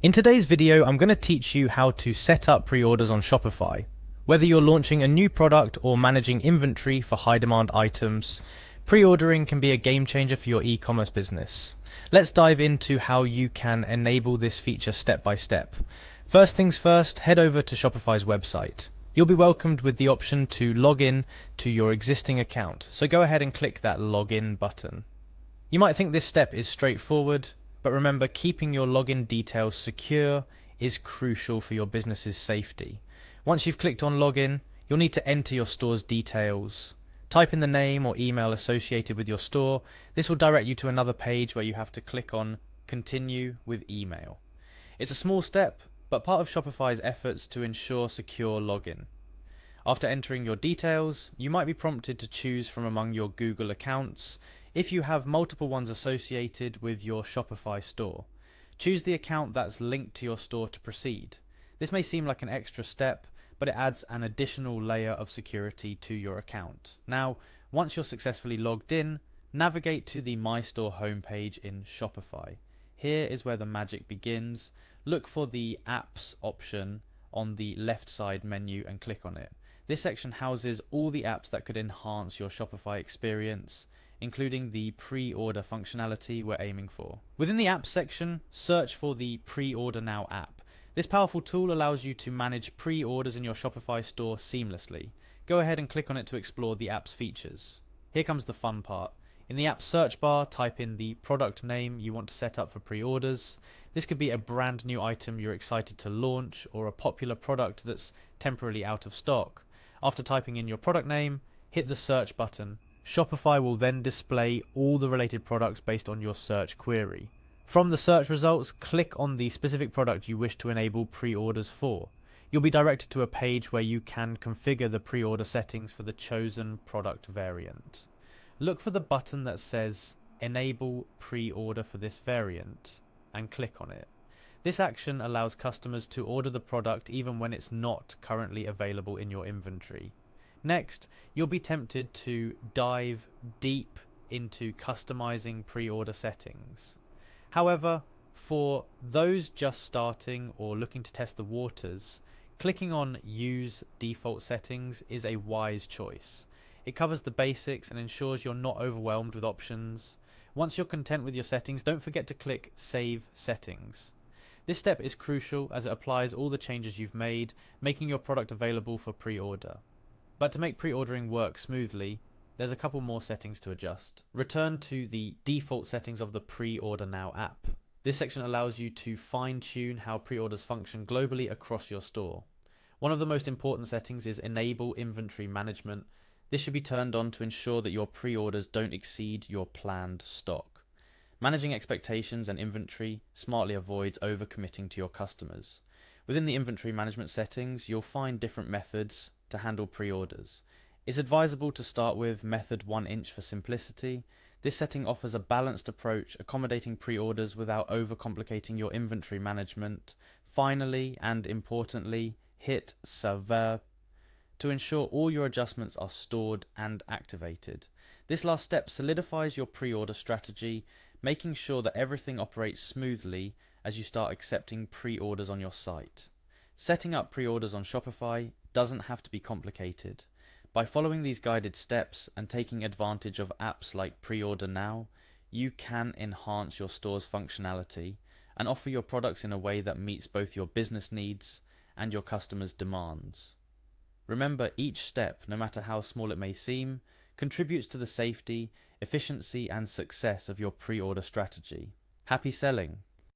In today's video, I'm going to teach you how to set up pre-orders on Shopify. Whether you're launching a new product or managing inventory for high demand items, pre-ordering can be a game changer for your e-commerce business. Let's dive into how you can enable this feature step by step. First things first, head over to Shopify's website. You'll be welcomed with the option to log in to your existing account, so go ahead and click that login button. You might think this step is straightforward, but remember, keeping your login details secure is crucial for your business's safety. Once you've clicked on login, you'll need to enter your store's details. Type in the name or email associated with your store. This will direct you to another page where you have to click on Continue with Email. It's a small step, but part of Shopify's efforts to ensure secure login. After entering your details, you might be prompted to choose from among your Google accounts if you have multiple ones associated with your Shopify store. Choose the account that's linked to your store to proceed. This may seem like an extra step, but it adds an additional layer of security to your account. Now, once you're successfully logged in, navigate to the My Store homepage in Shopify. Here is where the magic begins. Look for the Apps option on the left side menu and click on it. This section houses all the apps that could enhance your Shopify experience, including the pre-order functionality we're aiming for. Within the apps section, search for the Pre-Order Now app. This powerful tool allows you to manage pre-orders in your Shopify store seamlessly. Go ahead and click on it to explore the app's features. Here comes the fun part. In the app search bar, type in the product name you want to set up for pre-orders. This could be a brand new item you're excited to launch, or a popular product that's temporarily out of stock. After typing in your product name, hit the search button. Shopify will then display all the related products based on your search query. From the search results, click on the specific product you wish to enable pre-orders for. You'll be directed to a page where you can configure the pre-order settings for the chosen product variant. Look for the button that says Enable Pre-Order for this variant and click on it. This action allows customers to order the product even when it's not currently available in your inventory. Next, you'll be tempted to dive deep into customizing pre-order settings. However, for those just starting or looking to test the waters, clicking on Use Default Settings is a wise choice. It covers the basics and ensures you're not overwhelmed with options. Once you're content with your settings, don't forget to click Save Settings. This step is crucial as it applies all the changes you've made, making your product available for pre-order. But to make pre-ordering work smoothly, there's a couple more settings to adjust. Return to the default settings of the Pre-Order Now app. This section allows you to fine-tune how pre-orders function globally across your store. One of the most important settings is Enable Inventory Management. This should be turned on to ensure that your pre-orders don't exceed your planned stock. Managing expectations and inventory smartly avoids overcommitting to your customers. Within the inventory management settings, you'll find different methods to handle pre-orders. It's advisable to start with method 1 inch for simplicity. This setting offers a balanced approach, accommodating pre-orders without overcomplicating your inventory management. Finally, and importantly, hit Save to ensure all your adjustments are stored and activated. This last step solidifies your pre-order strategy, making sure that everything operates smoothly as you start accepting pre-orders on your site. Setting up pre-orders on Shopify doesn't have to be complicated. By following these guided steps and taking advantage of apps like Pre-Order Now, you can enhance your store's functionality and offer your products in a way that meets both your business needs and your customers' demands. Remember, each step, no matter how small it may seem, contributes to the safety, efficiency, and success of your pre-order strategy. Happy selling!